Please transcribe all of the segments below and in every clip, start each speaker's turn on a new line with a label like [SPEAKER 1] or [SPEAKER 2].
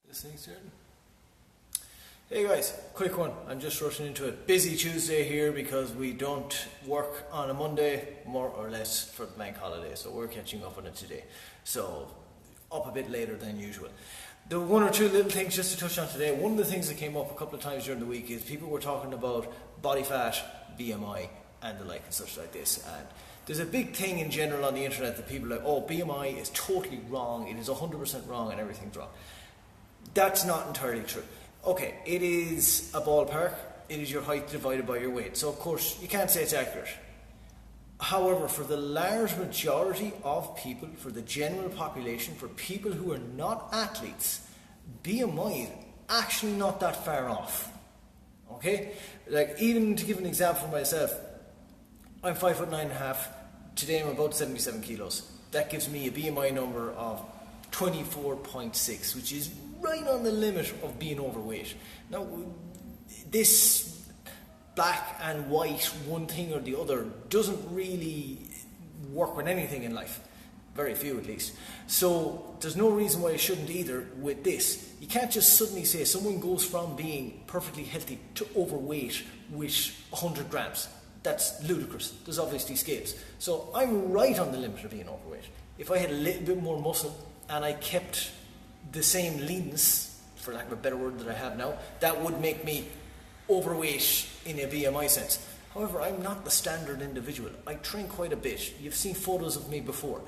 [SPEAKER 1] This thing's certain. Hey guys, quick one. I'm just rushing into it. Busy Tuesday here because we don't work on a Monday, more or less, for the bank holiday, so we're catching up on it today. So, up a bit later than usual. There were one or two little things just to touch on today. One of the things that came up a couple of times during the week is people were talking about body fat, BMI, and the like and such like this. And there's a big thing in general on the internet that people are like, oh, BMI is totally wrong, it is 100% wrong, and everything's wrong. That's not entirely true. Okay, it is a ballpark. It is your height divided by your weight. So, of course, you can't say it's accurate. However, for the large majority of people, for the general population, for people who are not athletes, BMI is actually not that far off. Okay? Like, even to give an example for myself, I'm 5'9.5". Today I'm about 77 kilos. That gives me a BMI number of 24.6, which is right on the limit of being overweight. Now, this black and white, one thing or the other, doesn't really work with anything in life. Very few, at least. So, there's no reason why it shouldn't either with this. You can't just suddenly say someone goes from being perfectly healthy to overweight with 100 grams. That's ludicrous. There's obviously scales. So, I'm right on the limit of being overweight. If I had a little bit more muscle and I kept the same leanness, for lack of a better word that I have now, that would make me overweight in a BMI sense. However, I'm not the standard individual. I train quite a bit. You've seen photos of me before.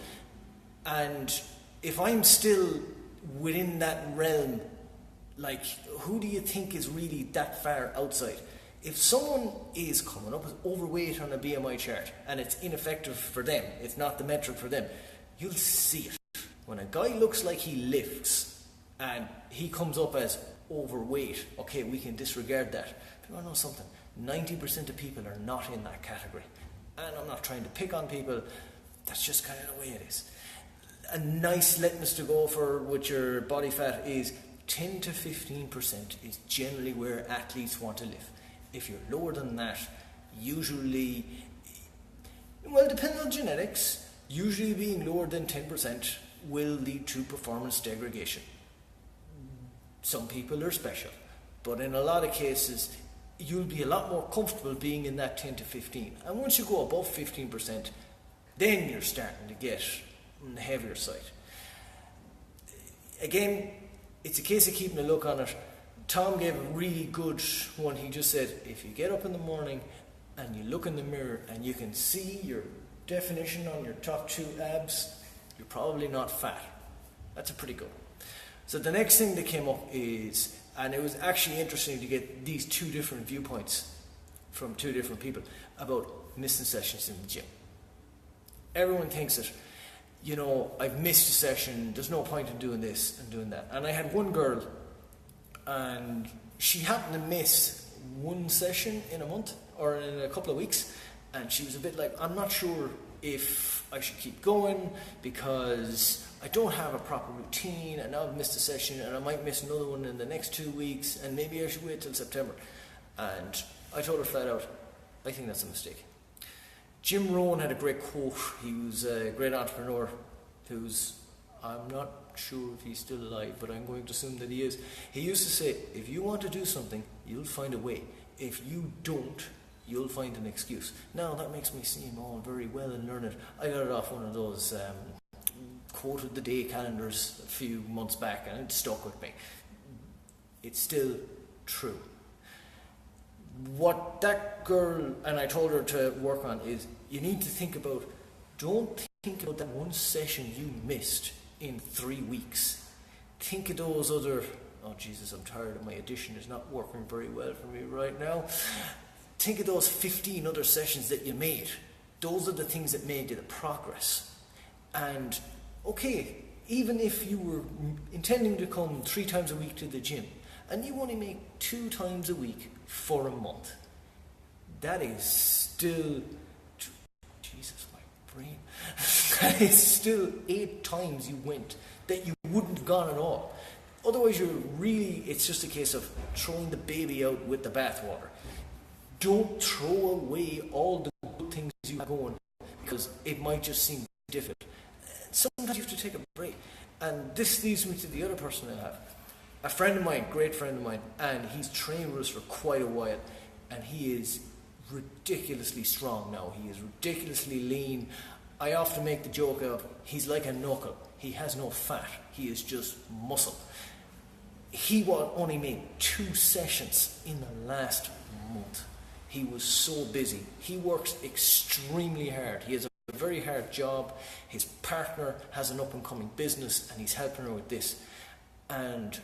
[SPEAKER 1] And if I'm still within that realm, like, who do you think is really that far outside? If someone is coming up as overweight on a BMI chart and it's ineffective for them, it's not the metric for them, you'll see it. When a guy looks like he lifts and he comes up as overweight, okay, we can disregard that. But you want to know something? 90% of people are not in that category. And I'm not trying to pick on people, that's just kind of the way it is. A nice litmus to go for with your body fat is 10 to 15% is generally where athletes want to live. If you're lower than that, usually, well, it depends on genetics, usually being lower than 10% will lead to performance degradation. Some people are special, but in a lot of cases, you'll be a lot more comfortable being in that 10 to 15. And once you go above 15%, then you're starting to get on the heavier side. Again, it's a case of keeping a look on it. Tom gave a really good one. He just said, if you get up in the morning and you look in the mirror and you can see your definition on your top two abs, you're probably not fat. That's a pretty good one. So the next thing that came up is, and it was actually interesting to get these two different viewpoints from two different people about missing sessions in the gym. Everyone thinks that, you know, I've missed a session, there's no point in doing this and doing that. And I had one girl, and she happened to miss one session in a month or in a couple of weeks, and she was a bit like, I'm not sure if I should keep going because I don't have a proper routine, and now I've missed a session and I might miss another one in the next 2 weeks, and maybe I should wait till September. And I told her flat out, I think that's a mistake. Jim Rohn had a great quote. He was a great entrepreneur who's, I'm not sure if he's still alive, but I'm going to assume that he is. He used to say, if you want to do something, you'll find a way. If you don't, you'll find an excuse. Now, that makes me seem all very well and learned. I got it off one of those quote of the day calendars a few months back, and it stuck with me. It's still true. What that girl, and I told her to work on, is you need to think about, don't think about that one session you missed in 3 weeks. Think of those other, oh Jesus, I'm tired of my addition, it's not working very well for me right now. Think of those 15 other sessions that you made. Those are the things that made you the progress. And okay, even if you were intending to come 3 times a week to the gym, and you only make 2 times a week for a month, that is still, Jesus, my brain, that is still 8 times you went that you wouldn't have gone at all. Otherwise, it's just a case of throwing the baby out with the bathwater. Don't throw away all the good things you have going because it might just seem difficult. Sometimes you have to take a break. And this leads me to the other person I have. a friend of mine, great friend of mine, and he's trained with us for quite a while, and he is ridiculously strong now. He is ridiculously lean. I often make the joke of he's like a knuckle. He has no fat. He is just muscle. He only made 2 sessions in the last month. He was so busy. He works extremely hard. He has a very hard job. His partner has an up-and-coming business, and he's helping her with this. And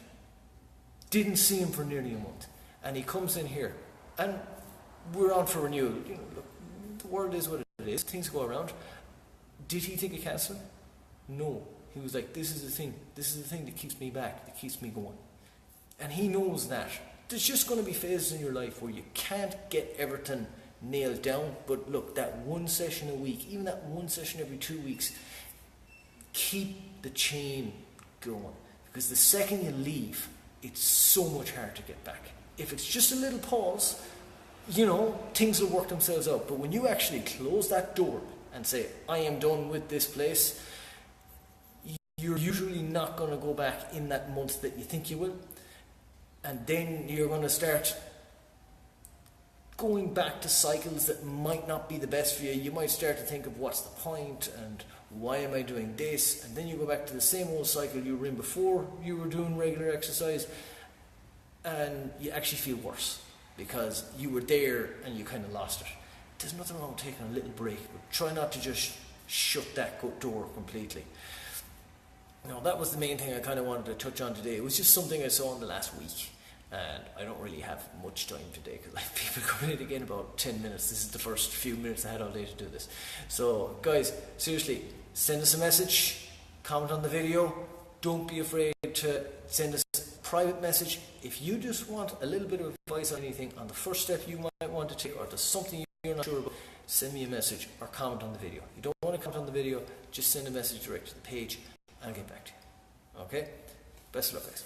[SPEAKER 1] didn't see him for nearly a month. And he comes in here, and we're on for renewal. You know, look, the world is what it is. Things go around. Did he think of cancelling? No. He was like, this is the thing. This is the thing that keeps me back, that keeps me going. And he knows that. There's just going to be phases in your life where you can't get everything nailed down. But look, that 1 session a week, even that 1 session every 2 weeks, keep the chain going. Because the second you leave, it's so much harder to get back. If it's just a little pause, you know, things will work themselves out. But when you actually close that door and say, I am done with this place, you're usually not going to go back in that month that you think you will. And then you're going to start going back to cycles that might not be the best for you. You might start to think of what's the point and why am I doing this? And then you go back to the same old cycle you were in before you were doing regular exercise, and you actually feel worse because you were there and you kind of lost it. There's nothing wrong with taking a little break, but try not to just shut that door completely. Now, that was the main thing I kind of wanted to touch on today. It was just something I saw in the last week, and I don't really have much time today because I have people coming in again about 10 minutes. This is the first few minutes I had all day to do this. So, guys, seriously, send us a message, comment on the video. Don't be afraid to send us a private message. If you just want a little bit of advice on anything, on the first step you might want to take, or there's something you're not sure about, send me a message or comment on the video. If you don't want to comment on the video, just send a message direct to the page. I'll get back to you. Okay? Best of luck, guys.